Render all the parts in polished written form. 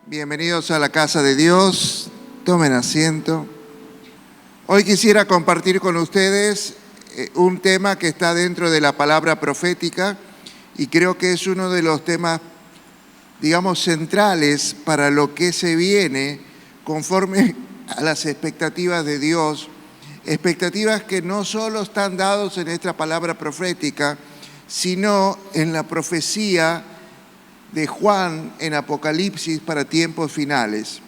Bienvenidos a la casa de Dios. Tomen asiento. Hoy quisiera compartir con ustedes un tema que está dentro de la palabra profética y creo que es uno de los temas, digamos, centrales para lo que se viene conforme a las expectativas de Dios, expectativas que no solo están dadas en esta palabra profética, sino en la profecía de Juan en Apocalipsis para tiempos finales.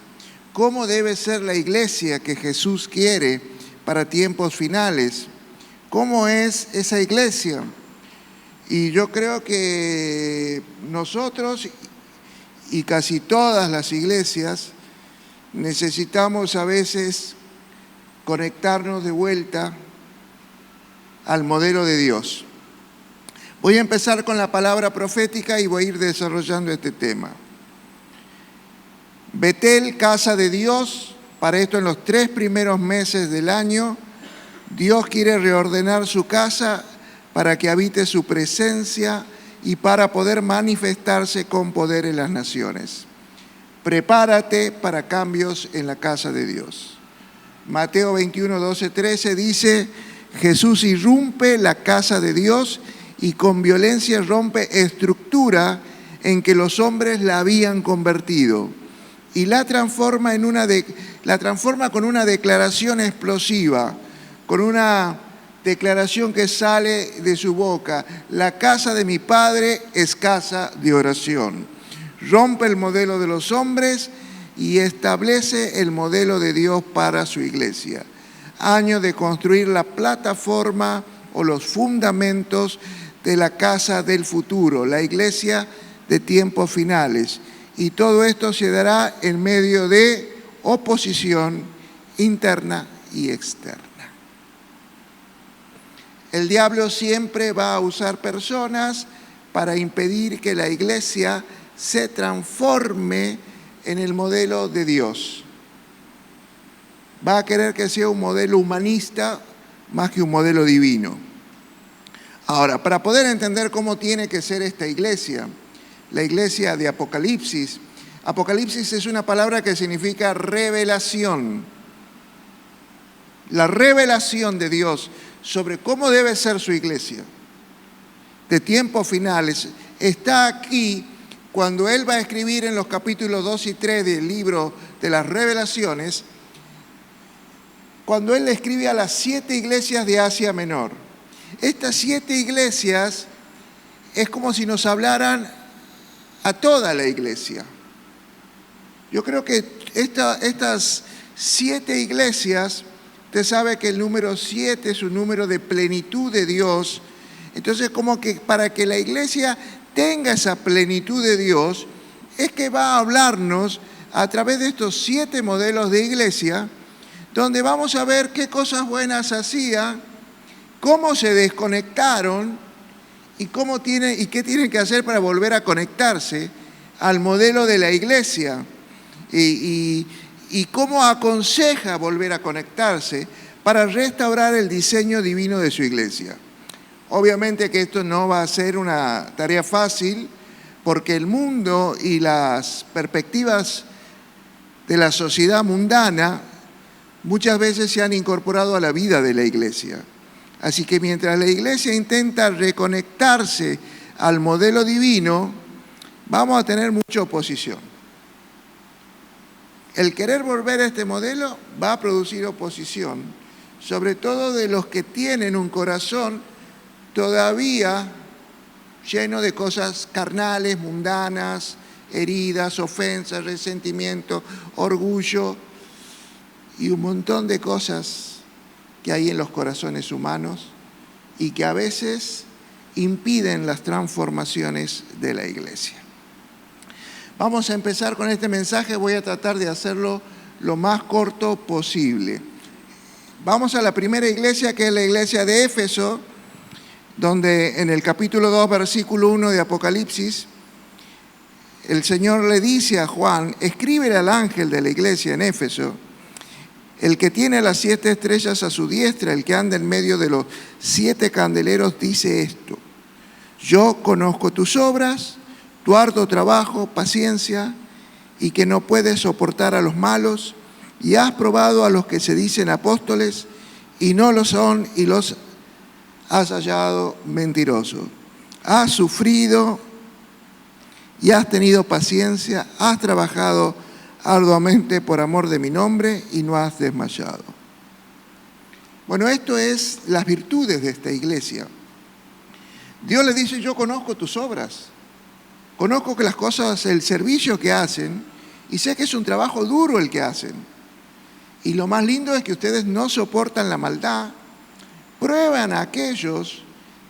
¿Cómo debe ser la iglesia que Jesús quiere para tiempos finales? ¿Cómo es esa iglesia? Y yo creo que nosotros y casi todas las iglesias necesitamos a veces conectarnos de vuelta al modelo de Dios. Voy a empezar con la palabra profética y voy a ir desarrollando este tema. Betel, casa de Dios, para esto en los 3 primeros meses del año, Dios quiere reordenar su casa para que habite su presencia y para poder manifestarse con poder en las naciones. Prepárate para cambios en la casa de Dios. Mateo 21, 12, 13 dice, Jesús irrumpe la casa de Dios y con violencia rompe estructura en que los hombres la habían convertido y la transforma con una declaración explosiva, con una declaración que sale de su boca: la casa de mi Padre es casa de oración. Rompe el modelo de los hombres y establece el modelo de Dios para su iglesia. Año de construir la plataforma o los fundamentos de la casa del futuro, la iglesia de tiempos finales. Y todo esto se dará en medio de oposición interna y externa. El diablo siempre va a usar personas para impedir que la iglesia se transforme en el modelo de Dios. Va a querer que sea un modelo humanista más que un modelo divino. Ahora, para poder entender cómo tiene que ser esta iglesia, la iglesia de Apocalipsis, Apocalipsis es una palabra que significa revelación. La revelación de Dios sobre cómo debe ser su iglesia de tiempos finales está aquí cuando Él va a escribir en los capítulos 2 y 3 del libro de las Revelaciones, cuando Él le escribe a las 7 iglesias de Asia Menor. Estas 7 iglesias es como si nos hablaran a toda la iglesia. Yo creo que estas 7 iglesias, usted sabe que el número 7 es un número de plenitud de Dios. Entonces, como que para que la iglesia tenga esa plenitud de Dios, es que va a hablarnos a través de estos 7 modelos de iglesia, donde vamos a ver qué cosas buenas hacía, cómo se desconectaron y qué tienen que hacer para volver a conectarse al modelo de la iglesia y cómo aconseja volver a conectarse para restaurar el diseño divino de su iglesia. Obviamente que esto no va a ser una tarea fácil porque el mundo y las perspectivas de la sociedad mundana muchas veces se han incorporado a la vida de la iglesia. Así que mientras la iglesia intenta reconectarse al modelo divino, vamos a tener mucha oposición. El querer volver a este modelo va a producir oposición, sobre todo de los que tienen un corazón todavía lleno de cosas carnales, mundanas, heridas, ofensas, resentimiento, orgullo y un montón de cosas que hay en los corazones humanos y que a veces impiden las transformaciones de la iglesia. Vamos a empezar con este mensaje, voy a tratar de hacerlo lo más corto posible. Vamos a la primera iglesia, que es la iglesia de Éfeso, donde en el capítulo 2, versículo 1 de Apocalipsis, el Señor le dice a Juan, escríbele al ángel de la iglesia en Éfeso, el que tiene las 7 estrellas a su diestra, el que anda en medio de los 7 candeleros, dice esto: yo conozco tus obras, tu arduo trabajo, paciencia y que no puedes soportar a los malos, y has probado a los que se dicen apóstoles y no lo son, y los has hallado mentirosos. Has sufrido y has tenido paciencia, has trabajado arduamente por amor de mi nombre y no has desmayado. Bueno, esto es las virtudes de esta iglesia. Dios le dice, yo conozco tus obras, conozco que las cosas, el servicio que hacen, y sé que es un trabajo duro el que hacen. Y lo más lindo es que ustedes no soportan la maldad, prueban a aquellos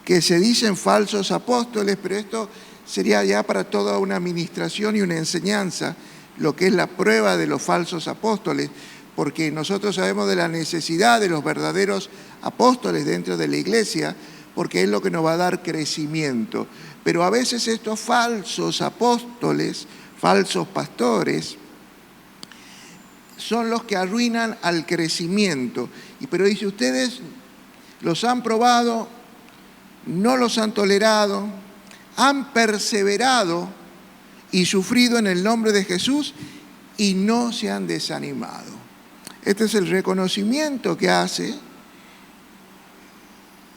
que se dicen falsos apóstoles, pero esto sería ya para toda una administración y una enseñanza, lo que es la prueba de los falsos apóstoles, porque nosotros sabemos de la necesidad de los verdaderos apóstoles dentro de la iglesia, porque es lo que nos va a dar crecimiento. Pero a veces estos falsos apóstoles, falsos pastores, son los que arruinan al crecimiento. Pero dice, ustedes los han probado, no los han tolerado, han perseverado y sufrido en el nombre de Jesús y no se han desanimado. Este es el reconocimiento que hace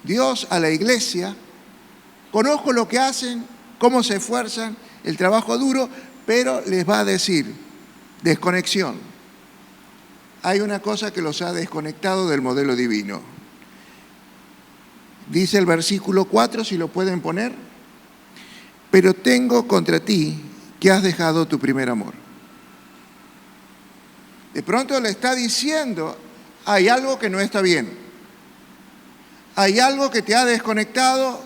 Dios a la iglesia. Conozco lo que hacen, cómo se esfuerzan, el trabajo duro, pero les va a decir, desconexión. Hay una cosa que los ha desconectado del modelo divino. Dice el versículo 4, si lo pueden poner, pero tengo contra ti que has dejado tu primer amor. De pronto le está diciendo, hay algo que no está bien. Hay algo que te ha desconectado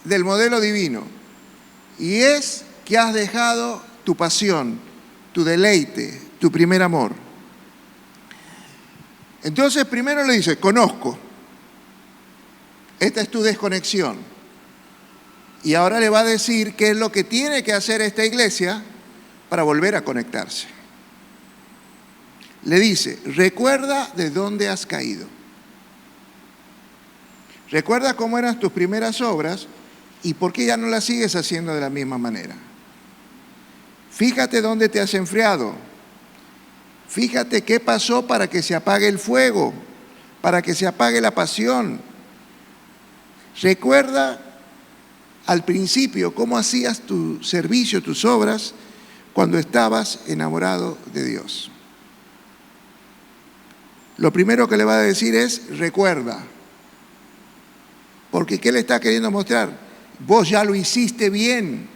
del modelo divino. Y es que has dejado tu pasión, tu deleite, tu primer amor. Entonces primero le dice, conozco. Esta es tu desconexión. Y ahora le va a decir qué es lo que tiene que hacer esta iglesia para volver a conectarse. Le dice, recuerda de dónde has caído. Recuerda cómo eran tus primeras obras y por qué ya no las sigues haciendo de la misma manera. Fíjate dónde te has enfriado. Fíjate qué pasó para que se apague el fuego, para que se apague la pasión. Recuerda al principio cómo hacías tu servicio, tus obras, cuando estabas enamorado de Dios. Lo primero que le va a decir es, recuerda. Porque ¿qué le está queriendo mostrar? Vos ya lo hiciste bien.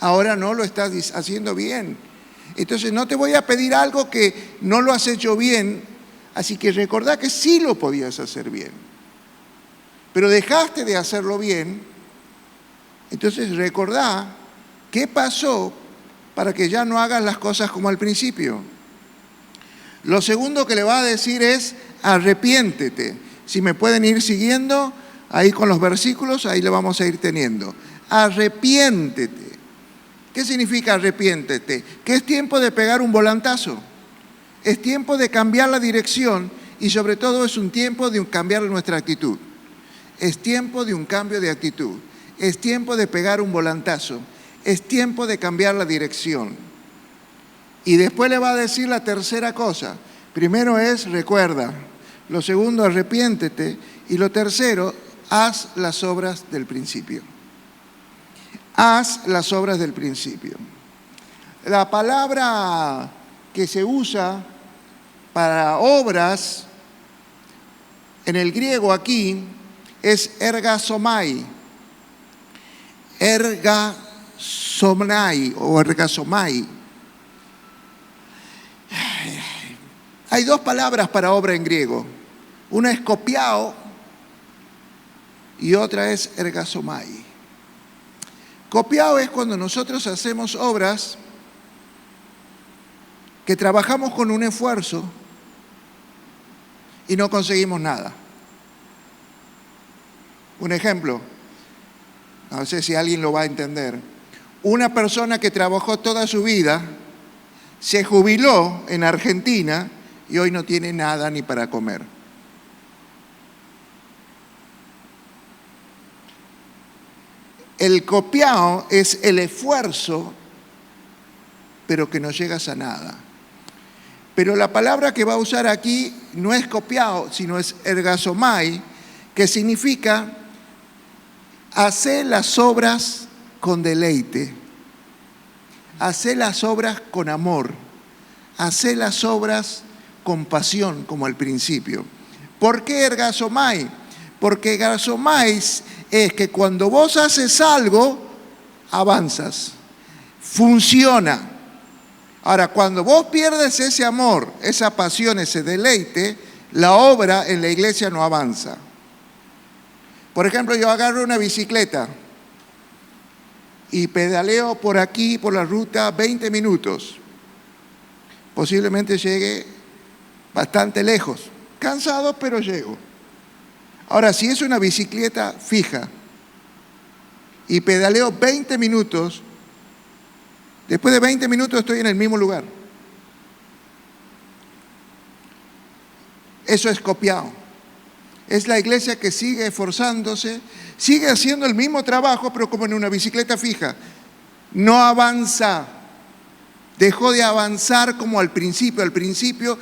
Ahora no lo estás haciendo bien. Entonces no te voy a pedir algo que no lo has hecho bien, así que recordá que sí lo podías hacer bien. Pero dejaste de hacerlo bien, entonces recordá qué pasó para que ya no hagas las cosas como al principio. Lo segundo que le va a decir es, arrepiéntete. Si me pueden ir siguiendo, ahí con los versículos, ahí lo vamos a ir teniendo. Arrepiéntete. ¿Qué significa arrepiéntete? Que es tiempo de pegar un volantazo. Es tiempo de cambiar la dirección y sobre todo es un tiempo de cambiar nuestra actitud. Es tiempo de un cambio de actitud. Es tiempo de pegar un volantazo. Es tiempo de cambiar la dirección. Y después le va a decir la tercera cosa. Primero es recuerda. Lo segundo, arrepiéntete. Y lo tercero, haz las obras del principio. Haz las obras del principio. La palabra que se usa para obras en el griego aquí es ergasomai. Ergasomai o ergasomai. Hay dos palabras para obra en griego. Una es kopiao y otra es ergasomai. Kopiao es cuando nosotros hacemos obras que trabajamos con un esfuerzo y no conseguimos nada. Un ejemplo, no sé si alguien lo va a entender. Una persona que trabajó toda su vida se jubiló en Argentina y hoy no tiene nada ni para comer. El copiao es el esfuerzo pero que no llegas a nada. Pero la palabra que va a usar aquí no es copiado, sino es ergasomai, que significa hacer las obras con deleite, hacer las obras con amor, hacer las obras con pasión, como al principio. ¿Por qué ergasomai? Porque ergasomai es que cuando vos haces algo, avanzas, funciona. Ahora, cuando vos pierdes ese amor, esa pasión, ese deleite, la obra en la iglesia no avanza. Por ejemplo, yo agarro una bicicleta y pedaleo por aquí, por la ruta, 20 minutos. Posiblemente llegue bastante lejos. Cansado, pero llego. Ahora, si es una bicicleta fija y pedaleo 20 minutos, después de 20 minutos estoy en el mismo lugar. Eso es copiado. Es la iglesia que sigue esforzándose, sigue haciendo el mismo trabajo, pero como en una bicicleta fija. No avanza. Dejó de avanzar como al principio. Al principio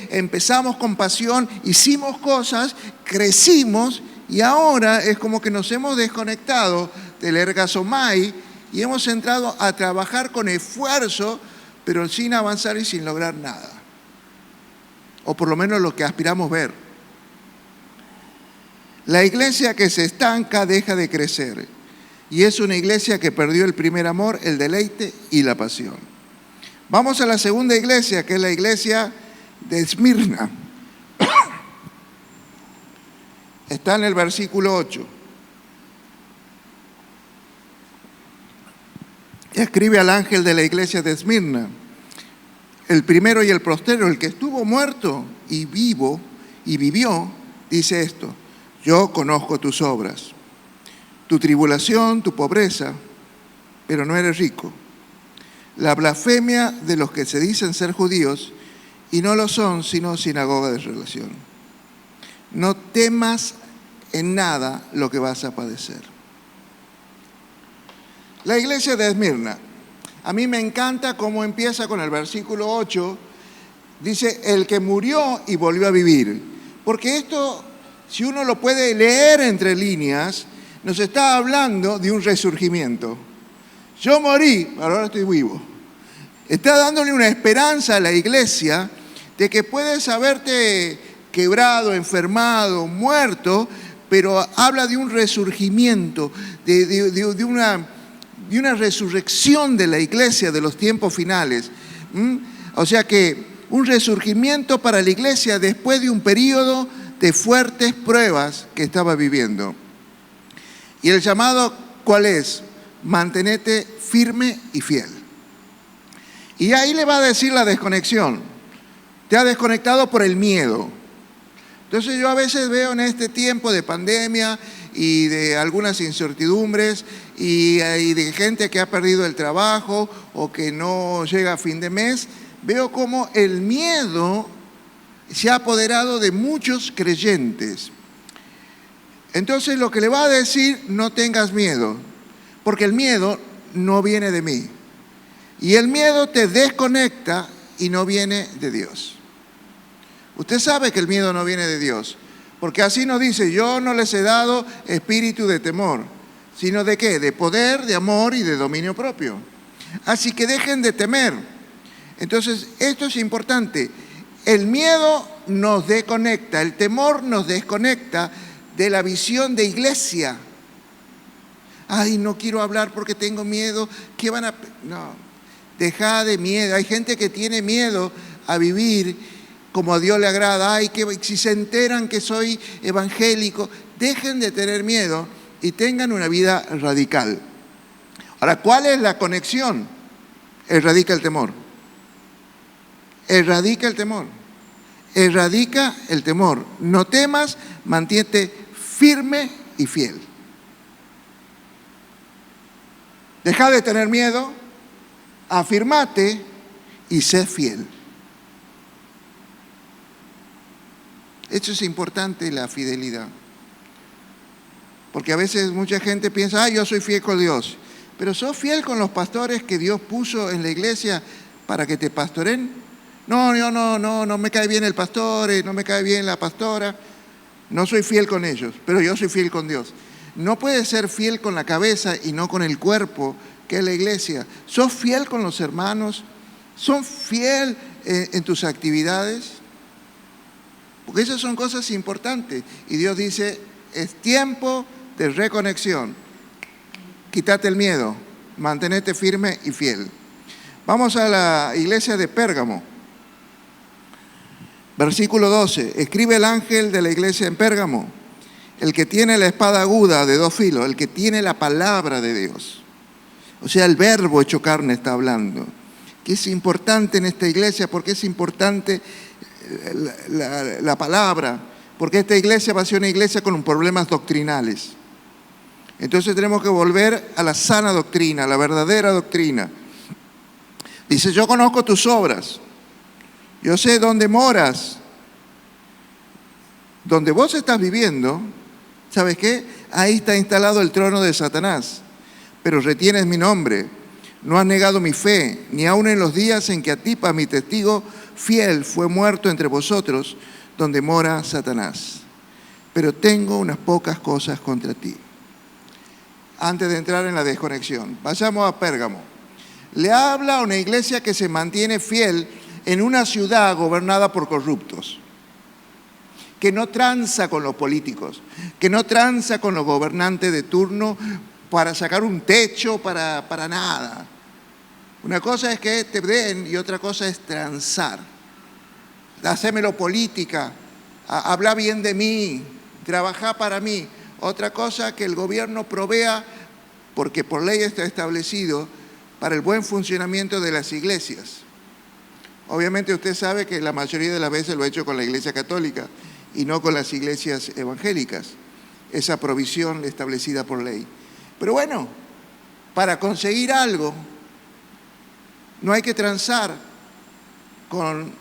empezamos con pasión, hicimos cosas, crecimos y ahora es como que nos hemos desconectado del ergasomai y hemos entrado a trabajar con esfuerzo, pero sin avanzar y sin lograr nada. O por lo menos lo que aspiramos ver. La iglesia que se estanca deja de crecer. Y es una iglesia que perdió el primer amor, el deleite y la pasión. Vamos a la segunda iglesia, que es la iglesia de Esmirna. Está en el versículo 8. Escribe al ángel de la iglesia de Esmirna, el primero y el postero, el que estuvo muerto y vivo y vivió, dice esto: yo conozco tus obras, tu tribulación, tu pobreza, pero no eres rico. La blasfemia de los que se dicen ser judíos y no lo son, sino sinagoga de relación. No temas en nada lo que vas a padecer. La iglesia de Esmirna. A mí me encanta cómo empieza con el versículo 8. Dice, el que murió y volvió a vivir. Porque esto, si uno lo puede leer entre líneas, nos está hablando de un resurgimiento. Yo morí, pero ahora estoy vivo. Está dándole una esperanza a la iglesia de que puedes haberte quebrado, enfermado, muerto, pero habla de un resurgimiento, de una resurrección de la iglesia de los tiempos finales. O sea que un resurgimiento para la iglesia después de un periodo de fuertes pruebas que estaba viviendo. Y el llamado, ¿cuál es? Mantenete firme y fiel. Y ahí le va a decir la desconexión. Te ha desconectado por el miedo. Entonces yo a veces veo en este tiempo de pandemia y de algunas incertidumbres y de gente que ha perdido el trabajo o que no llega a fin de mes, veo como el miedo se ha apoderado de muchos creyentes. Entonces lo que le va a decir, no tengas miedo, porque el miedo no viene de mí. Y el miedo te desconecta y no viene de Dios. Usted sabe que el miedo no viene de Dios, porque así nos dice, yo no les he dado espíritu de temor, sino de ¿qué? De poder, de amor y de dominio propio. Así que dejen de temer. Entonces, esto es importante. El miedo nos desconecta, el temor nos desconecta de la visión de iglesia. Ay, no quiero hablar porque tengo miedo. ¿Qué van a...? No, deja de miedo. Hay gente que tiene miedo a vivir como a Dios le agrada. Ay, que si se enteran que soy evangélico, dejen de tener miedo y tengan una vida radical. Ahora, ¿cuál es la conexión? Erradica el temor. Erradica el temor. Erradica el temor. No temas, mantente firme y fiel. Deja de tener miedo, afirmate y sé fiel. Eso es importante, la fidelidad. Porque a veces mucha gente piensa, yo soy fiel con Dios. pero ¿sos fiel con los pastores que Dios puso en la iglesia para que te pastoren? No me cae bien el pastor, no me cae bien la pastora, no soy fiel con ellos, pero yo soy fiel con Dios. No puedes ser fiel con la cabeza y no con el cuerpo, que es la iglesia. ¿Sos fiel con los hermanos? ¿Sos fiel en tus actividades? Porque esas son cosas importantes. Y Dios dice, es tiempo de reconexión. Quítate el miedo, mantenete firme y fiel. Vamos a la iglesia de Pérgamo. Versículo 12. Escribe el ángel de la iglesia en Pérgamo, el que tiene la espada aguda de dos filos, el que tiene la palabra de Dios. O sea, el verbo hecho carne está hablando. Que es importante en esta iglesia, porque es importante la palabra, porque esta iglesia va a ser una iglesia con problemas doctrinales. Entonces tenemos que volver a la sana doctrina, a la verdadera doctrina. Dice, yo conozco tus obras, yo sé dónde moras, donde vos estás viviendo, ¿sabes qué? Ahí está instalado el trono de Satanás, pero retienes mi nombre, no has negado mi fe, ni aun en los días en que Antipas, mi testigo fiel, fue muerto entre vosotros, donde mora Satanás. Pero tengo unas pocas cosas contra ti. Antes de entrar en la desconexión, vayamos a Pérgamo. Le habla a una iglesia que se mantiene fiel en una ciudad gobernada por corruptos, que no tranza con los políticos, que no tranza con los gobernantes de turno para sacar un techo, para nada. Una cosa es que te den y otra cosa es transar. Hacémelo política, habla bien de mí, trabaja para mí. Otra cosa que el gobierno provea, porque por ley está establecido, para el buen funcionamiento de las iglesias. Obviamente usted sabe que la mayoría de las veces lo ha hecho con la iglesia católica y no con las iglesias evangélicas, esa provisión establecida por ley. Pero bueno, para conseguir algo no hay que transar con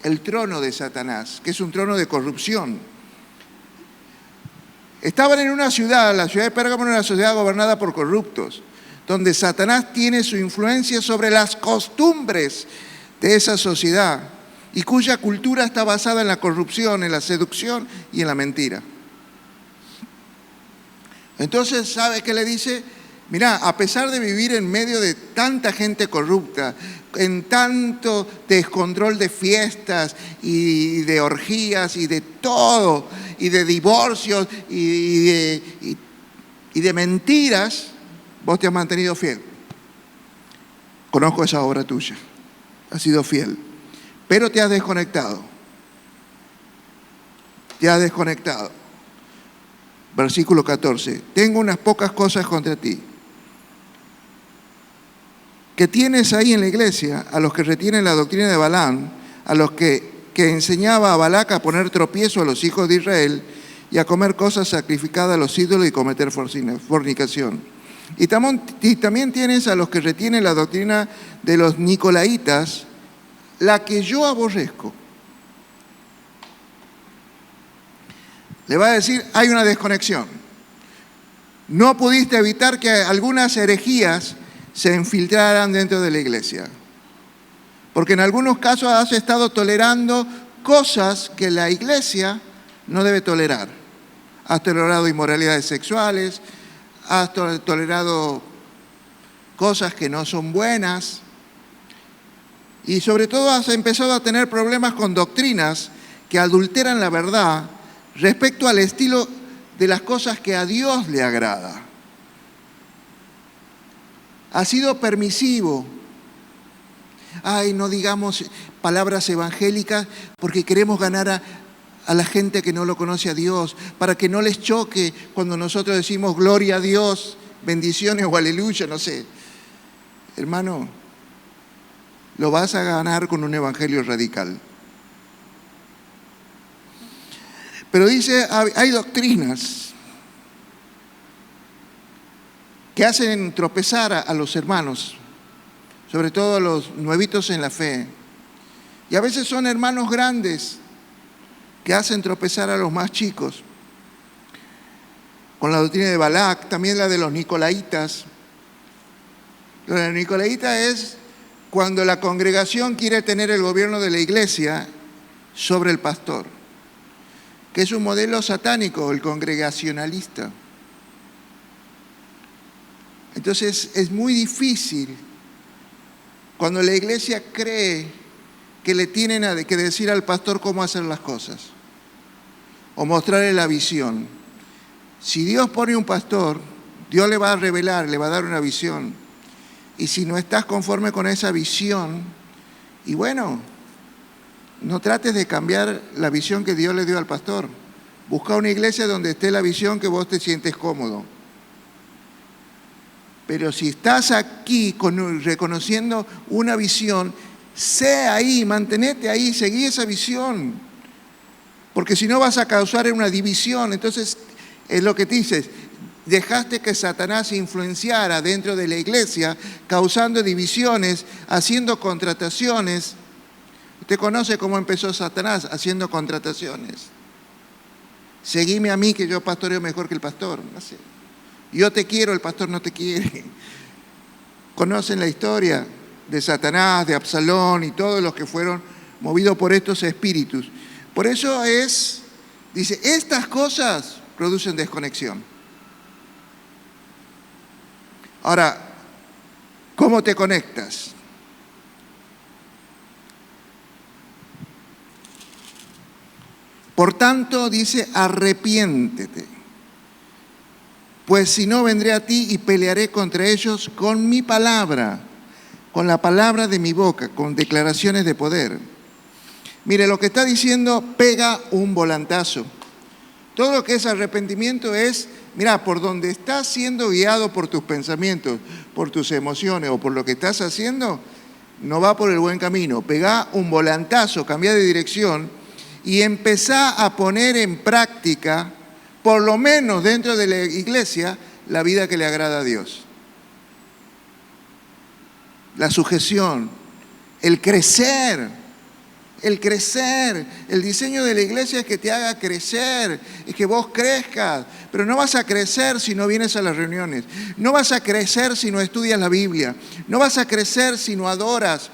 el trono de Satanás, que es un trono de corrupción. Estaban en una ciudad, la ciudad de Pérgamo era una ciudad gobernada por corruptos, donde Satanás tiene su influencia sobre las costumbres de esa sociedad y cuya cultura está basada en la corrupción, en la seducción y en la mentira. Entonces, ¿sabe qué le dice? Mirá, a pesar de vivir en medio de tanta gente corrupta, en tanto descontrol de fiestas y de orgías y de todo, y de divorcios y de mentiras, vos te has mantenido fiel. Conozco esa obra tuya, has sido fiel, pero te has desconectado. Te has desconectado. Versículo 14. Tengo unas pocas cosas contra ti. Que tienes ahí en la iglesia a los que retienen la doctrina de Balaam, a los que enseñaba a Balac a poner tropiezo a los hijos de Israel y a comer cosas sacrificadas a los ídolos y cometer fornicación. Y también tienes a los que retienen la doctrina de los nicolaitas, la que yo aborrezco. Le va a decir, hay una desconexión. No pudiste evitar que algunas herejías se infiltraran dentro de la iglesia. Porque en algunos casos has estado tolerando cosas que la iglesia no debe tolerar. Has tolerado inmoralidades sexuales, has tolerado cosas que no son buenas y sobre todo has empezado a tener problemas con doctrinas que adulteran la verdad respecto al estilo de las cosas que a Dios le agrada. Ha sido permisivo. Ay, no digamos palabras evangélicas porque queremos ganar a la gente que no lo conoce a Dios, para que no les choque cuando nosotros decimos gloria a Dios, bendiciones o aleluya, no sé. Hermano, lo vas a ganar con un evangelio radical. Pero dice, hay doctrinas que hacen tropezar a los hermanos, sobre todo a los nuevitos en la fe. Y a veces son hermanos grandes que hacen tropezar a los más chicos. Con la doctrina de Balac, también la de los nicolaitas, Lo de los nicolaítas es cuando la congregación quiere tener el gobierno de la iglesia sobre el pastor, que es un modelo satánico, el congregacionalista. Entonces es muy difícil cuando la iglesia cree que le tienen que decir al pastor cómo hacer las cosas o mostrarle la visión. Si Dios pone un pastor, Dios le va a revelar, le va a dar una visión. Y si no estás conforme con esa visión, y bueno, no trates de cambiar la visión que Dios le dio al pastor. Busca una iglesia donde esté la visión que vos te sientes cómodo. Pero si estás aquí reconociendo una visión, sé ahí, mantenete ahí, seguí esa visión. Porque si no vas a causar una división. Entonces, es lo que te dices, dejaste que Satanás influenciara dentro de la iglesia, causando divisiones, haciendo contrataciones. Usted conoce cómo empezó Satanás, haciendo contrataciones. Seguime a mí que yo pastoreo mejor que el pastor. No sé. Yo te quiero, el pastor no te quiere. Conocen la historia de Satanás, de Absalón y todos los que fueron movidos por estos espíritus. Por eso dice, estas cosas producen desconexión. Ahora, ¿cómo te conectas? Por tanto, dice, arrepiéntete, pues si no vendré a ti y pelearé contra ellos con mi palabra, con la palabra de mi boca, con declaraciones de poder. Mire, lo que está diciendo pega un volantazo. Todo lo que es arrepentimiento es, mira, por donde estás siendo guiado por tus pensamientos, por tus emociones o por lo que estás haciendo, no va por el buen camino. Pega un volantazo, cambia de dirección y empezá a poner en práctica, por lo menos dentro de la iglesia, la vida que le agrada a Dios. La sujeción, el crecer, el diseño de la iglesia es que te haga crecer, es que vos crezcas, pero no vas a crecer si no vienes a las reuniones, no vas a crecer si no estudias la Biblia, no vas a crecer si no adoras,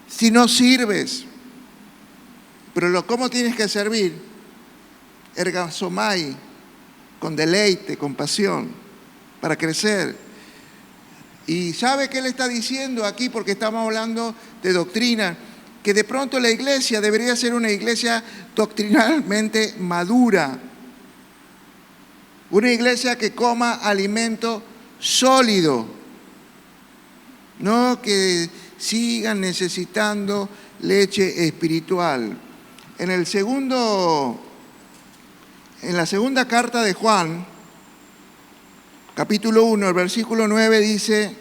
si no sirves. Pero ¿cómo tienes que servir? Ergasomai, con deleite, con pasión, para crecer. ¿Y sabe qué le está diciendo aquí? Porque estamos hablando de doctrina, que de pronto la iglesia debería ser una iglesia doctrinalmente madura, una iglesia que coma alimento sólido, no que sigan necesitando leche espiritual. En la segunda carta de Juan, capítulo 1, el versículo 9 dice,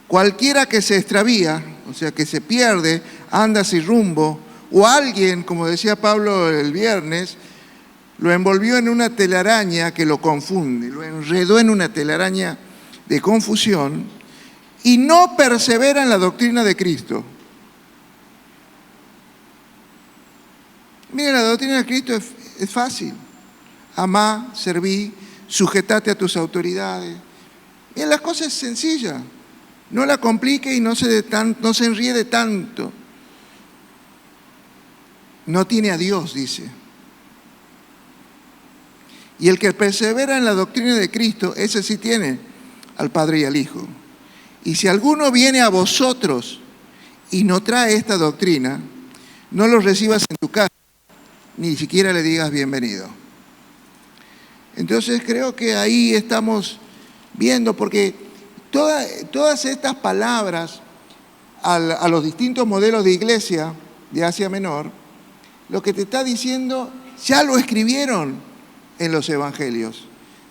cualquiera que se extravía, o sea, que se pierde, anda sin rumbo, o alguien, como decía Pablo el viernes, lo envolvió en una telaraña que lo confunde, lo enredó en una telaraña de confusión y no persevera en la doctrina de Cristo. Mira, la doctrina de Cristo es fácil. Amá, serví, sujetate a tus autoridades. Mira, las cosas sencillas. No la complique y no se enriede tanto. No tiene a Dios, dice. Y el que persevera en la doctrina de Cristo, ese sí tiene al Padre y al Hijo. Y si alguno viene a vosotros y no trae esta doctrina, no lo recibas en tu casa, ni siquiera le digas bienvenido. Entonces creo que ahí estamos viendo, porque todas estas palabras a los distintos modelos de iglesia de Asia Menor, lo que te está diciendo, ya lo escribieron en los evangelios.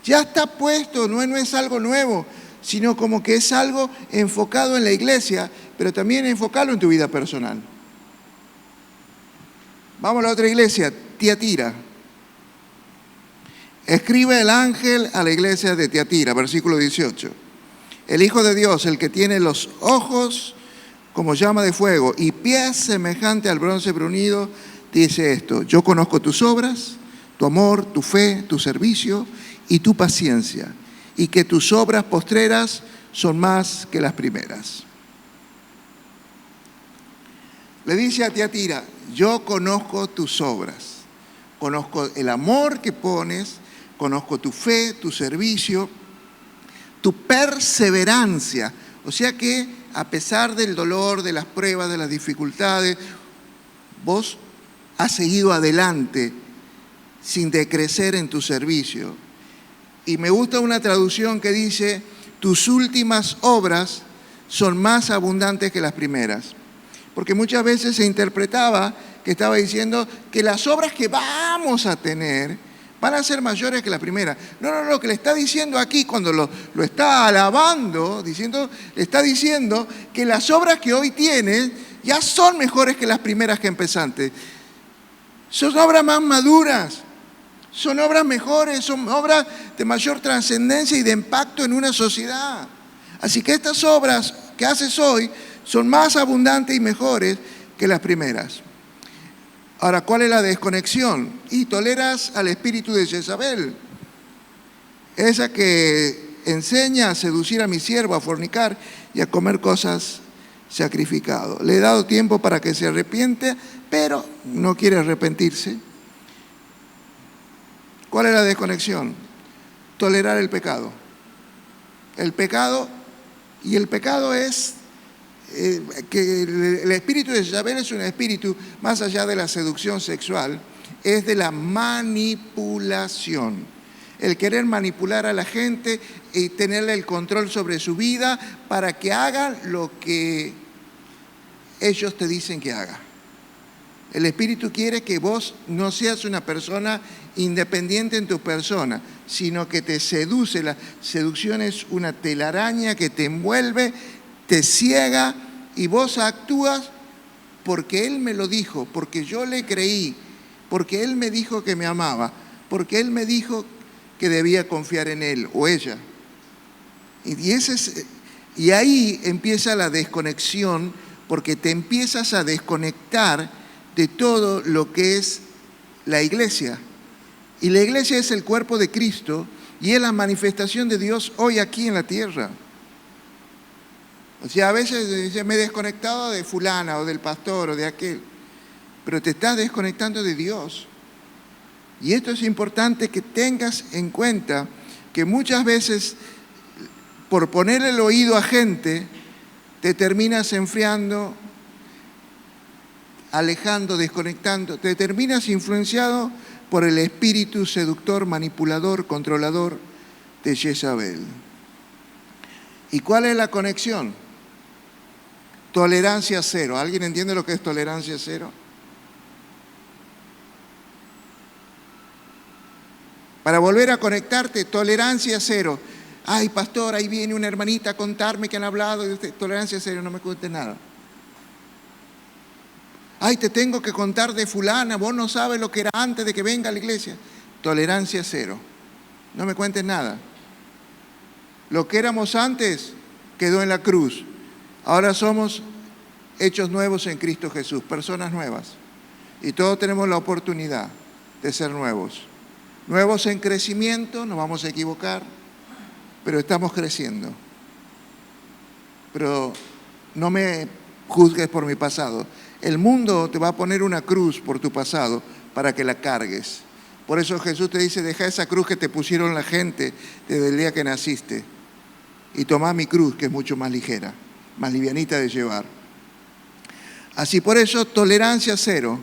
Ya está puesto, no es algo nuevo, sino como que es algo enfocado en la iglesia, pero también enfocado en tu vida personal. Vamos a la otra iglesia, Tiatira. Escribe el ángel a la iglesia de Tiatira, versículo 18. El Hijo de Dios, el que tiene los ojos como llama de fuego y pies semejante al bronce bruñido, dice esto: yo conozco tus obras, tu amor, tu fe, tu servicio y tu paciencia, y que tus obras postreras son más que las primeras. Le dice a Tiatira, yo conozco tus obras, conozco el amor que pones, conozco tu fe, tu servicio, tu perseverancia. O sea que a pesar del dolor, de las pruebas, de las dificultades, vos has seguido adelante sin decrecer en tu servicio. Y me gusta una traducción que dice, tus últimas obras son más abundantes que las primeras. Porque muchas veces se interpretaba que estaba diciendo que las obras que vamos a tener van a ser mayores que las primeras. No, lo que le está diciendo aquí, cuando lo está alabando, le está diciendo que las obras que hoy tienes ya son mejores que las primeras que empezaste. Son obras más maduras, son obras mejores, son obras de mayor trascendencia y de impacto en una sociedad. Así que estas obras que haces hoy son más abundantes y mejores que las primeras. Ahora, ¿cuál es la desconexión? Y toleras al espíritu de Jezabel, esa que enseña a seducir a mi siervo, a fornicar y a comer cosas sacrificadas. Le he dado tiempo para que se arrepiente, pero no quiere arrepentirse. ¿Cuál es la desconexión? Tolerar el pecado. El pecado es que el espíritu de Jezabel es un espíritu, más allá de la seducción sexual, es de la manipulación. El querer manipular a la gente y tenerle el control sobre su vida para que hagan lo que ellos te dicen que haga. El espíritu quiere que vos no seas una persona independiente en tu persona, sino que te seduce. La seducción es una telaraña que te envuelve, te ciega y vos actúas porque Él me lo dijo, porque yo le creí, porque Él me dijo que me amaba, porque Él me dijo que debía confiar en Él o ella. Y ahí empieza la desconexión, porque te empiezas a desconectar de todo lo que es la iglesia. Y la iglesia es el cuerpo de Cristo y es la manifestación de Dios hoy aquí en la tierra. O sea, a veces me he desconectado de fulana o del pastor o de aquel, pero te estás desconectando de Dios. Y esto es importante que tengas en cuenta, que muchas veces por poner el oído a gente te terminas enfriando, alejando, desconectando, te terminas influenciado por el espíritu seductor, manipulador, controlador de Jezabel. ¿Y cuál es la conexión? Tolerancia cero. ¿Alguien entiende lo que es tolerancia cero? Para volver a conectarte, tolerancia cero. Ay, pastor, ahí viene una hermanita a contarme que han hablado de usted. Tolerancia cero, no me cuentes nada. Ay, te tengo que contar de fulana, vos no sabes lo que era antes de que venga a la iglesia. Tolerancia cero. No me cuentes nada. Lo que éramos antes quedó en la cruz. Ahora somos hechos nuevos en Cristo Jesús, personas nuevas. Y todos tenemos la oportunidad de ser nuevos. Nuevos en crecimiento, nos vamos a equivocar, pero estamos creciendo. Pero no me juzgues por mi pasado. El mundo te va a poner una cruz por tu pasado para que la cargues. Por eso Jesús te dice, deja esa cruz que te pusieron la gente desde el día que naciste y tomá mi cruz, que es mucho más ligera, más livianita de llevar. Así, por eso, tolerancia cero.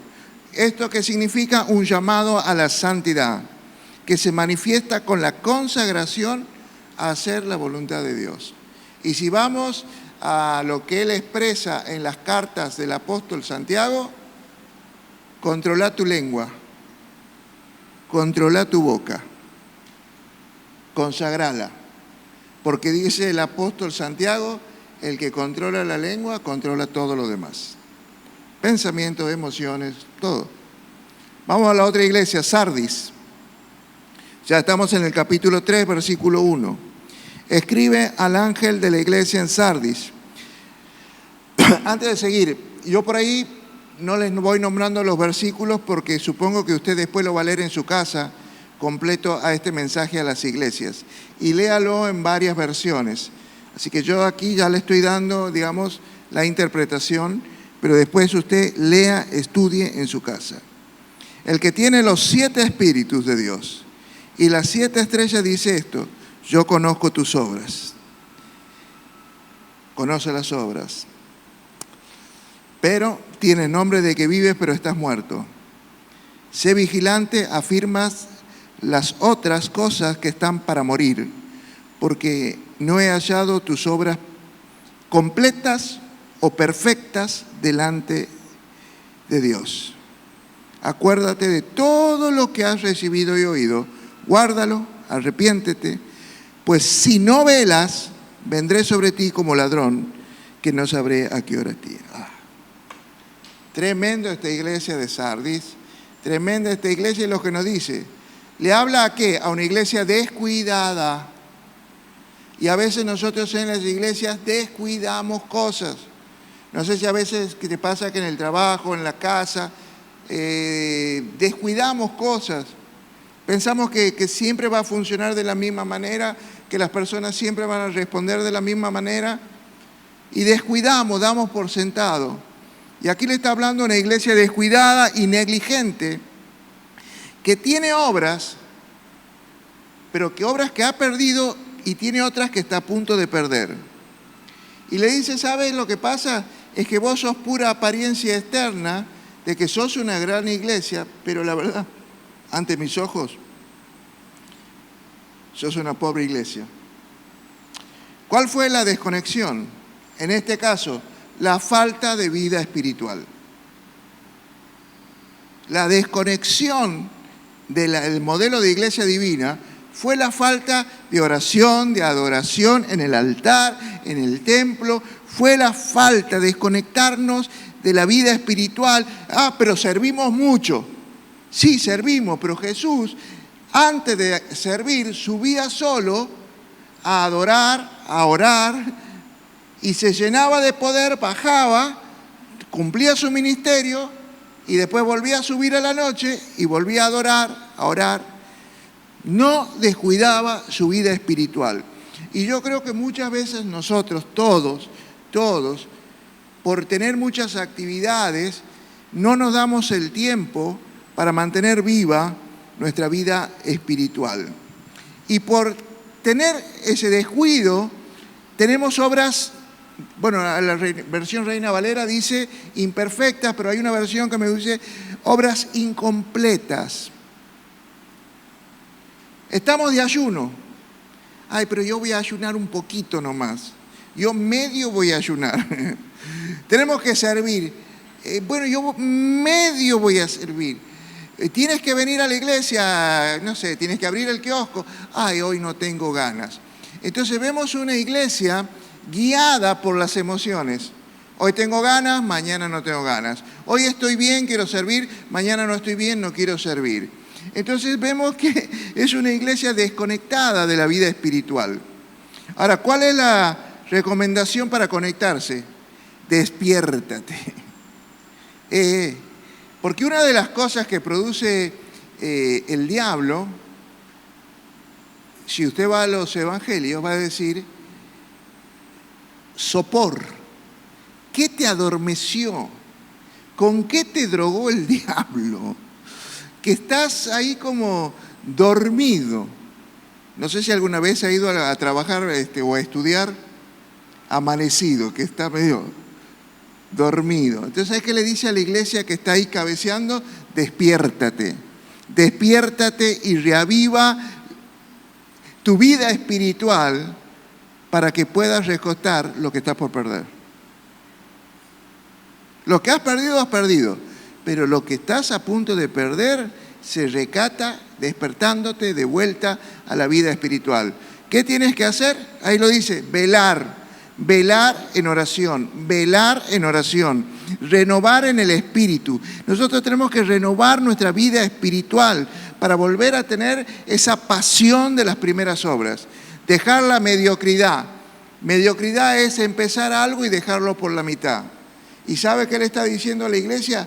¿Esto qué significa? Un llamado a la santidad, que se manifiesta con la consagración a hacer la voluntad de Dios. Y si vamos a lo que él expresa en las cartas del apóstol Santiago, controla tu lengua, controla tu boca, consagrala. Porque dice el apóstol Santiago, el que controla la lengua, controla todo lo demás. Pensamientos, emociones, todo. Vamos a la otra iglesia, Sardis. Ya estamos en el capítulo 3, versículo 1. Escribe al ángel de la iglesia en Sardis. Antes de seguir, yo por ahí no les voy nombrando los versículos porque supongo que usted después lo va a leer en su casa completo a este mensaje a las iglesias. Y léalo en varias versiones. Así que yo aquí ya le estoy dando, digamos, la interpretación, pero después usted lea, estudie en su casa. El que tiene los 7 espíritus de Dios y las 7 estrellas dice esto: yo conozco tus obras. Conoce las obras. Pero tienes nombre de que vives, pero estás muerto. Sé vigilante, afirmas las otras cosas que están para morir, porque no he hallado tus obras completas o perfectas delante de Dios. Acuérdate de todo lo que has recibido y oído, guárdalo, arrepiéntete, pues si no velas, vendré sobre ti como ladrón, que no sabré a qué hora ti. Tremendo esta iglesia de Sardis, tremenda esta iglesia, y lo que nos dice, ¿le habla a qué? A una iglesia descuidada. Y a veces nosotros en las iglesias descuidamos cosas. No sé si a veces te pasa que en el trabajo, en la casa, descuidamos cosas. Pensamos que siempre va a funcionar de la misma manera, que las personas siempre van a responder de la misma manera, y descuidamos, damos por sentado. Y aquí le está hablando a una iglesia descuidada y negligente, que tiene obras, pero que obras que ha perdido y tiene otras que está a punto de perder. Y le dice, ¿sabes lo que pasa? Es que vos sos pura apariencia externa de que sos una gran iglesia, pero la verdad, ante mis ojos, sos una pobre iglesia. ¿Cuál fue la desconexión? En este caso, la falta de vida espiritual. La desconexión del modelo de iglesia divina fue la falta de oración, de adoración en el altar, en el templo. Fue la falta de desconectarnos de la vida espiritual. Pero servimos mucho. Sí, servimos, pero Jesús, antes de servir, subía solo a adorar, a orar, y se llenaba de poder, bajaba, cumplía su ministerio, y después volvía a subir a la noche y volvía a adorar, a orar. No descuidaba su vida espiritual. Y yo creo que muchas veces nosotros, todos, por tener muchas actividades, no nos damos el tiempo para mantener viva nuestra vida espiritual. Y por tener ese descuido, tenemos obras, bueno, la versión Reina Valera dice imperfectas, pero hay una versión que me dice obras incompletas. Estamos de ayuno. Pero yo voy a ayunar un poquito nomás. Yo medio voy a ayunar. Tenemos que servir. Yo medio voy a servir. Tienes que venir a la iglesia, no sé, tienes que abrir el kiosco. Hoy no tengo ganas. Entonces vemos una iglesia guiada por las emociones. Hoy tengo ganas, mañana no tengo ganas. Hoy estoy bien, quiero servir, mañana no estoy bien, no quiero servir. Entonces vemos que es una iglesia desconectada de la vida espiritual. Ahora, ¿cuál es la recomendación para conectarse? Despiértate. Porque una de las cosas que produce el diablo, si usted va a los evangelios, va a decir, sopor. ¿Qué te adormeció? ¿Con qué te drogó el diablo? Que estás ahí como dormido. No sé si alguna vez ha ido a trabajar o a estudiar amanecido, que está medio dormido. Entonces, ¿sabes qué le dice a la iglesia que está ahí cabeceando? Despiértate. Despiértate y reaviva tu vida espiritual para que puedas recostar lo que estás por perder. Lo que has perdido. Pero lo que estás a punto de perder se recata despertándote de vuelta a la vida espiritual. ¿Qué tienes que hacer? Ahí lo dice, velar en oración, renovar en el espíritu. Nosotros tenemos que renovar nuestra vida espiritual para volver a tener esa pasión de las primeras obras. Dejar la mediocridad. Mediocridad es empezar algo y dejarlo por la mitad. ¿Y sabe qué le está diciendo a la iglesia?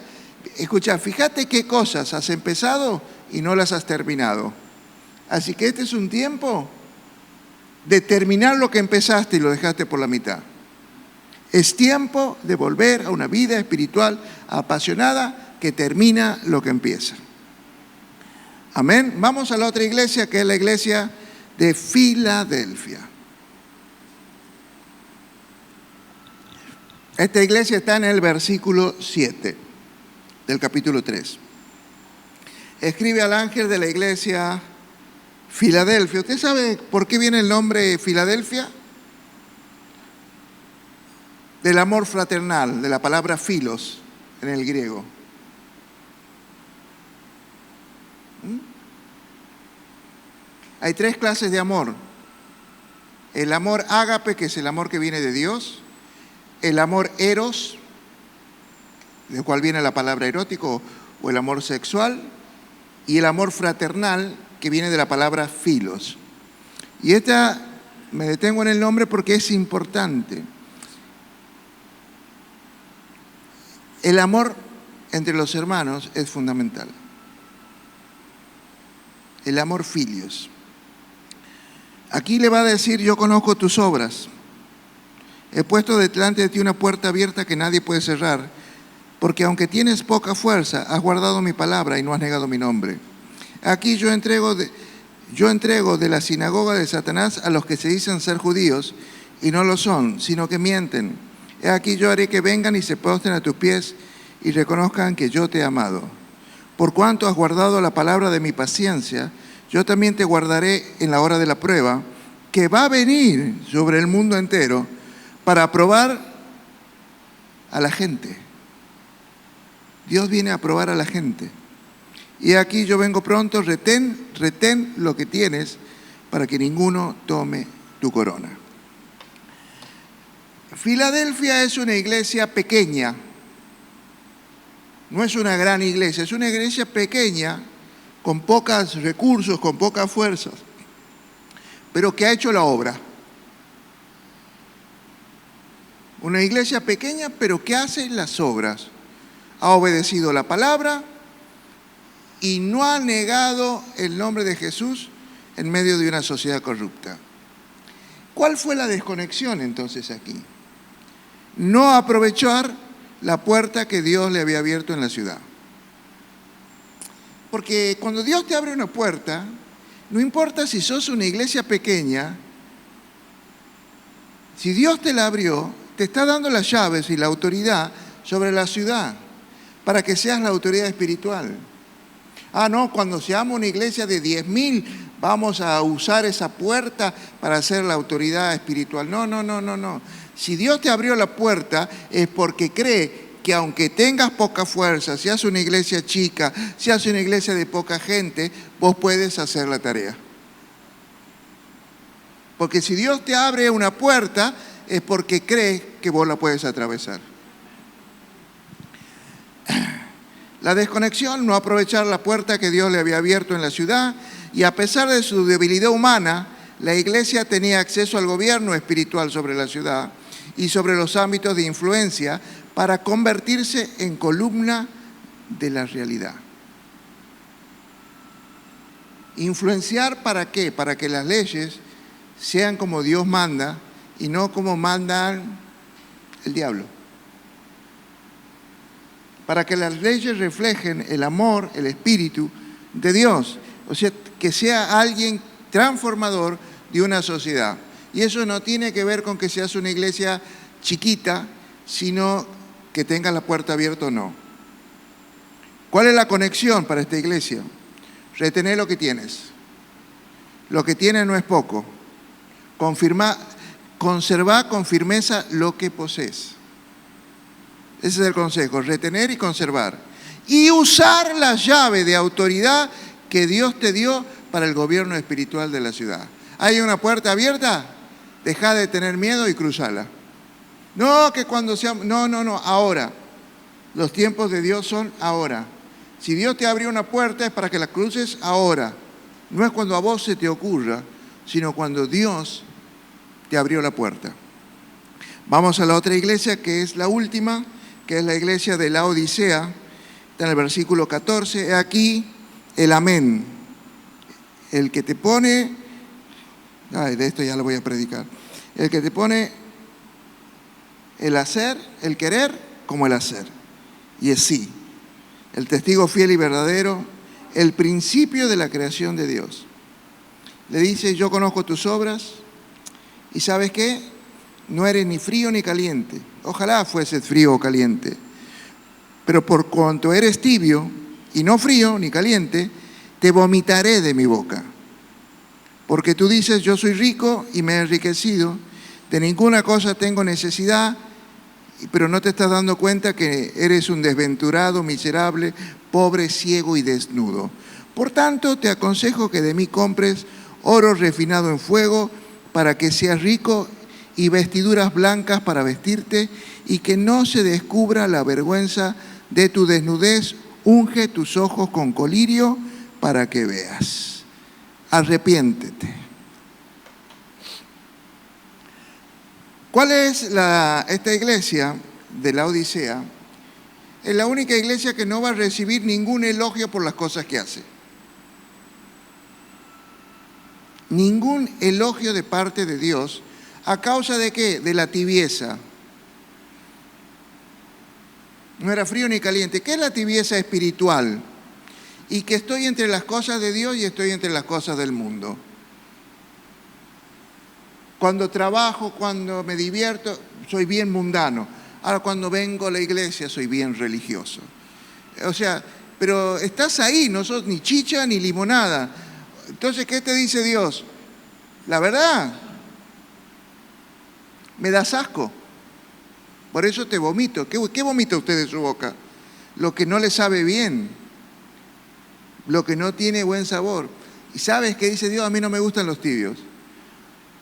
Escucha, fíjate qué cosas has empezado y no las has terminado. Así que este es un tiempo de terminar lo que empezaste y lo dejaste por la mitad. Es tiempo de volver a una vida espiritual apasionada que termina lo que empieza. Amén. Vamos a la otra iglesia, que es la iglesia de Filadelfia. Esta iglesia está en el versículo 7 del capítulo 3. Escribe al ángel de la iglesia Filadelfia. ¿Usted sabe por qué viene el nombre Filadelfia? Del amor fraternal, de la palabra filos en el griego. Hay 3 clases de amor. El amor ágape, que es el amor que viene de Dios. El amor eros, del cual viene la palabra erótico o el amor sexual. Y el amor fraternal, que viene de la palabra filos. Y me detengo en el nombre porque es importante. El amor entre los hermanos es fundamental. El amor filios. Aquí le va a decir: yo conozco tus obras. He puesto delante de ti una puerta abierta que nadie puede cerrar, porque aunque tienes poca fuerza, has guardado mi palabra y no has negado mi nombre. Aquí yo entrego de la sinagoga de Satanás a los que se dicen ser judíos y no lo son, sino que mienten. He aquí yo haré que vengan y se postren a tus pies y reconozcan que yo te he amado. Por cuanto has guardado la palabra de mi paciencia, yo también te guardaré en la hora de la prueba, que va a venir sobre el mundo entero para probar a la gente. Dios viene a probar a la gente. Y aquí yo vengo pronto, retén lo que tienes para que ninguno tome tu corona. Filadelfia es una iglesia pequeña. No es una gran iglesia, es una iglesia pequeña, con pocos recursos, con pocas fuerzas, pero que ha hecho la obra. Una iglesia pequeña, pero que hace las obras. Ha obedecido la palabra y no ha negado el nombre de Jesús en medio de una sociedad corrupta. ¿Cuál fue la desconexión entonces aquí? No aprovechar la puerta que Dios le había abierto en la ciudad. Porque cuando Dios te abre una puerta, no importa si sos una iglesia pequeña, si Dios te la abrió, te está dando las llaves y la autoridad sobre la ciudad para que seas la autoridad espiritual. Ah, no, cuando seamos una iglesia de 10.000, vamos a usar esa puerta para ser la autoridad espiritual. No. Si Dios te abrió la puerta es porque cree que aunque tengas poca fuerza, seas una iglesia chica, seas una iglesia de poca gente, vos puedes hacer la tarea. Porque si Dios te abre una puerta es porque cree que vos la puedes atravesar. La desconexión, no aprovechar la puerta que Dios le había abierto en la ciudad, y a pesar de su debilidad humana, la iglesia tenía acceso al gobierno espiritual sobre la ciudad y sobre los ámbitos de influencia para convertirse en columna de la realidad. ¿Influenciar para qué? Para que las leyes sean como Dios manda y no como manda el diablo. Para que las leyes reflejen el amor, el espíritu de Dios. O sea, que sea alguien transformador de una sociedad. Y eso no tiene que ver con que seas una iglesia chiquita, sino que tengas la puerta abierta o no. ¿Cuál es la conexión para esta iglesia? Retener lo que tienes. Lo que tienes no es poco. Conservar con firmeza lo que posees. Ese es el consejo, retener y conservar. Y usar la llave de autoridad que Dios te dio para el gobierno espiritual de la ciudad. ¿Hay una puerta abierta? Deja de tener miedo y cruzala. No, que cuando sea... No, ahora. Los tiempos de Dios son ahora. Si Dios te abrió una puerta es para que la cruces ahora. No es cuando a vos se te ocurra, sino cuando Dios te abrió la puerta. Vamos a la otra iglesia, que es la última, que es la iglesia de la Odisea. Está en el versículo 14. He aquí el amén. El que te pone Ay, de esto ya lo voy a predicar. El que te pone el hacer, el querer, como el hacer. Y es sí. El testigo fiel y verdadero, el principio de la creación de Dios. Le dice, yo conozco tus obras y ¿sabes qué? No eres ni frío ni caliente. Ojalá fueses frío o caliente. Pero por cuanto eres tibio y no frío ni caliente, te vomitaré de mi boca. Porque tú dices, yo soy rico y me he enriquecido, de ninguna cosa tengo necesidad, pero no te estás dando cuenta que eres un desventurado, miserable, pobre, ciego y desnudo. Por tanto, te aconsejo que de mí compres oro refinado en fuego para que seas rico y vestiduras blancas para vestirte y que no se descubra la vergüenza de tu desnudez. Unge tus ojos con colirio para que veas. Arrepiéntete. ¿Cuál es esta iglesia de la Odisea? Es la única iglesia que no va a recibir ningún elogio por las cosas que hace. Ningún elogio de parte de Dios. ¿A causa de qué? De la tibieza. No era frío ni caliente. ¿Qué es la tibieza espiritual? Y que estoy entre las cosas de Dios y estoy entre las cosas del mundo. Cuando trabajo, cuando me divierto, soy bien mundano. Ahora cuando vengo a la iglesia soy bien religioso. O sea, pero estás ahí, no sos ni chicha ni limonada. Entonces, ¿qué te dice Dios? La verdad, me das asco. Por eso te vomito. ¿Qué vomita usted de su boca? Lo que no le sabe bien. Lo que no tiene buen sabor. ¿Y sabes qué dice Dios? A mí no me gustan los tibios.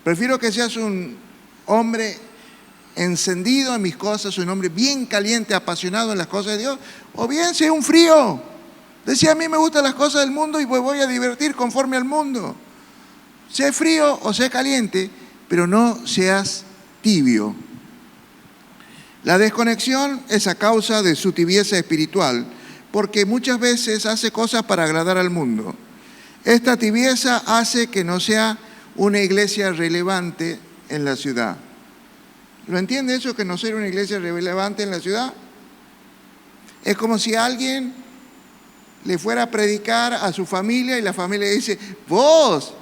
Prefiero que seas un hombre encendido en mis cosas, un hombre bien caliente, apasionado en las cosas de Dios, o bien sea un frío. Decía, a mí me gustan las cosas del mundo y me voy a divertir conforme al mundo. Sé frío o sé caliente, pero no seas tibio. La desconexión es a causa de su tibieza espiritual, porque muchas veces hace cosas para agradar al mundo. Esta tibieza hace que no sea una iglesia relevante en la ciudad. ¿Lo entiende eso, que no ser una iglesia relevante en la ciudad? Es como si alguien le fuera a predicar a su familia y la familia dice, vos,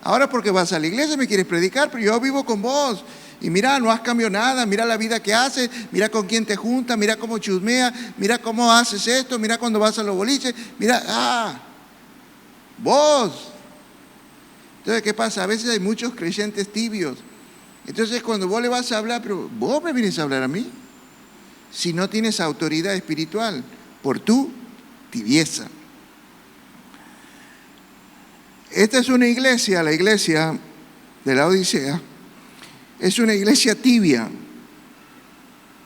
ahora porque vas a la iglesia me quieres predicar, pero yo vivo con vos. Y mira, no has cambiado nada, mira la vida que haces, mira con quién te juntas, mira cómo chusmeas, mira cómo haces esto, mira cuando vas a los boliches, mira, vos. Entonces, ¿qué pasa? A veces hay muchos creyentes tibios. Entonces, cuando vos le vas a hablar, pero vos me vienes a hablar a mí, si no tienes autoridad espiritual, por tu tibieza. Esta es una iglesia, la iglesia de la Odisea, es una iglesia tibia,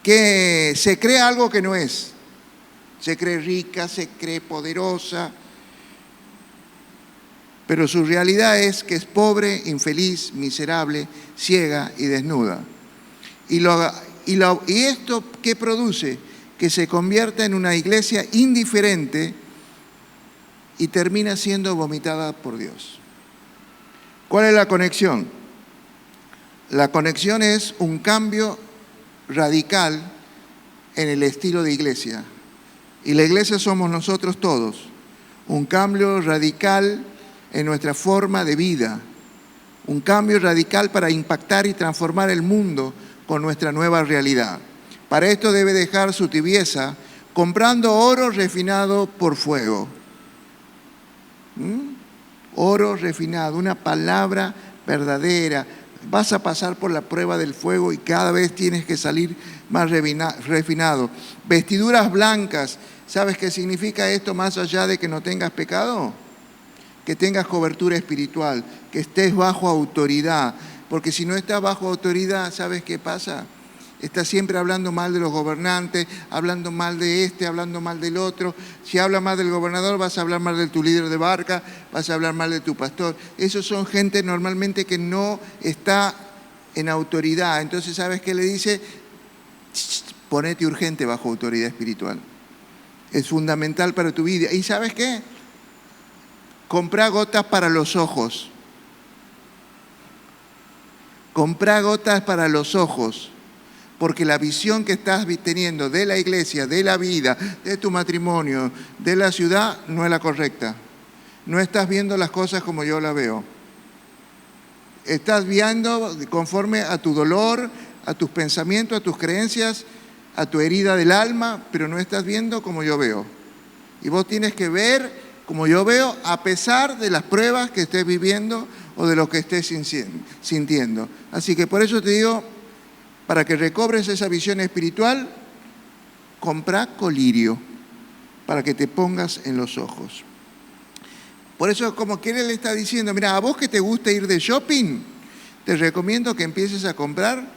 que se cree algo que no es. Se cree rica, se cree poderosa, pero su realidad es que es pobre, infeliz, miserable, ciega y desnuda. ¿Y esto qué produce? Que se convierta en una iglesia indiferente y termina siendo vomitada por Dios. ¿Cuál es la conexión? La conexión es un cambio radical en el estilo de iglesia. Y la iglesia somos nosotros todos. Un cambio radical en nuestra forma de vida. Un cambio radical para impactar y transformar el mundo con nuestra nueva realidad. Para esto debe dejar su tibieza comprando oro refinado por fuego. Oro refinado, una palabra verdadera. Vas a pasar por la prueba del fuego y cada vez tienes que salir más refinado. Vestiduras blancas. ¿Sabes qué significa esto más allá de que no tengas pecado? Que tengas cobertura espiritual, que estés bajo autoridad. Porque si no estás bajo autoridad, ¿sabes qué pasa? Estás siempre hablando mal de los gobernantes, hablando mal de este, hablando mal del otro. Si hablas mal del gobernador, vas a hablar mal de tu líder de barca, vas a hablar mal de tu pastor. Esos son gente normalmente que no está en autoridad. Entonces, ¿sabes qué le dice? Ponete urgente bajo autoridad espiritual. Es fundamental para tu vida. ¿Y sabes qué? Comprá gotas para los ojos. Comprá gotas para los ojos, porque la visión que estás teniendo de la iglesia, de la vida, de tu matrimonio, de la ciudad, no es la correcta. No estás viendo las cosas como yo las veo. Estás viendo conforme a tu dolor, a tus pensamientos, a tus creencias, a tu herida del alma, pero no estás viendo como yo veo. Y vos tienes que ver como yo veo, a pesar de las pruebas que estés viviendo o de lo que estés sintiendo. Así que por eso te digo, para que recobres esa visión espiritual, comprá colirio, para que te pongas en los ojos. Por eso, como que él le está diciendo, mira, a vos que te gusta ir de shopping, te recomiendo que empieces a comprar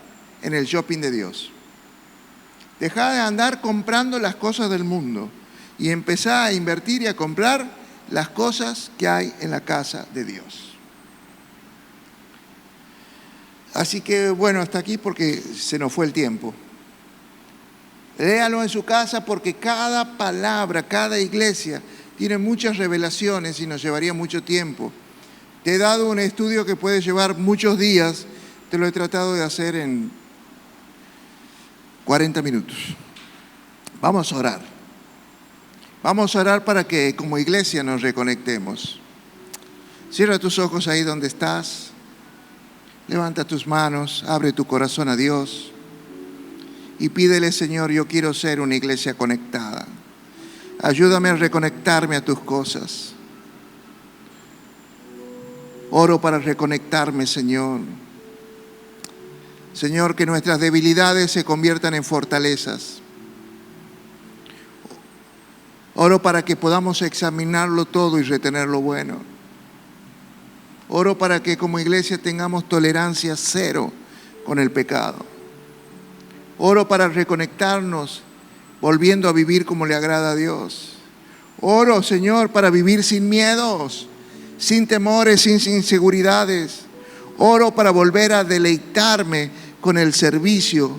en el shopping de Dios. Dejá de andar comprando las cosas del mundo y empezá a invertir y a comprar las cosas que hay en la casa de Dios. Así que, bueno, hasta aquí porque se nos fue el tiempo. Léalo en su casa porque cada palabra, cada iglesia tiene muchas revelaciones y nos llevaría mucho tiempo. Te he dado un estudio que puede llevar muchos días, te lo he tratado de hacer en 40 minutos. Vamos a orar. Vamos a orar para que como iglesia nos reconectemos. Cierra tus ojos ahí donde estás. Levanta tus manos, abre tu corazón a Dios y pídele, Señor, yo quiero ser una iglesia conectada. Ayúdame a reconectarme a tus cosas. Oro para reconectarme, Señor. Señor, que nuestras debilidades se conviertan en fortalezas. Oro para que podamos examinarlo todo y retener lo bueno. Oro para que como iglesia tengamos tolerancia cero con el pecado. Oro para reconectarnos, volviendo a vivir como le agrada a Dios. Oro, Señor, para vivir sin miedos, sin temores, sin inseguridades. Oro para volver a deleitarme con el servicio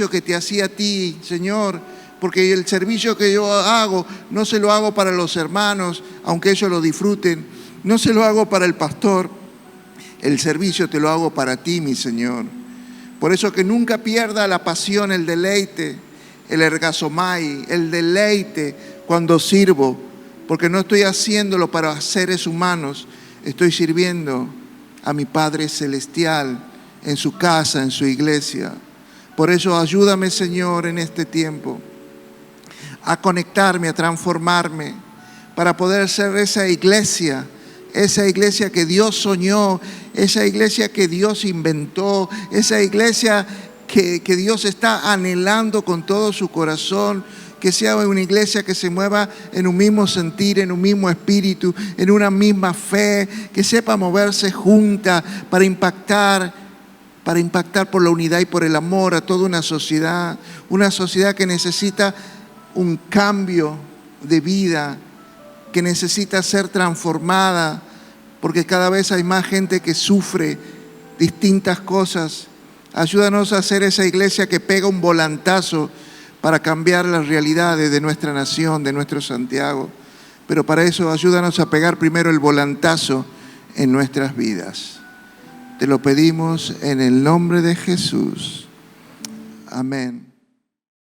que te hacía a ti, Señor, porque el servicio que yo hago no se lo hago para los hermanos, aunque ellos lo disfruten. No se lo hago para el pastor, el servicio te lo hago para ti, mi Señor. Por eso que nunca pierda la pasión, el deleite, el ergasomai, el deleite cuando sirvo, porque no estoy haciéndolo para seres humanos, estoy sirviendo a mi Padre Celestial en su casa, en su iglesia. Por eso ayúdame, Señor, en este tiempo a conectarme, a transformarme, para poder ser esa iglesia que Dios soñó, esa iglesia que Dios inventó, esa iglesia que Dios está anhelando con todo su corazón, que sea una iglesia que se mueva en un mismo sentir, en un mismo espíritu, en una misma fe, que sepa moverse junta para impactar por la unidad y por el amor a toda una sociedad que necesita un cambio de vida, que necesita ser transformada, porque cada vez hay más gente que sufre distintas cosas. Ayúdanos a ser esa iglesia que pega un volantazo para cambiar las realidades de nuestra nación, de nuestro Santiago. Pero para eso ayúdanos a pegar primero el volantazo en nuestras vidas. Te lo pedimos en el nombre de Jesús. Amén.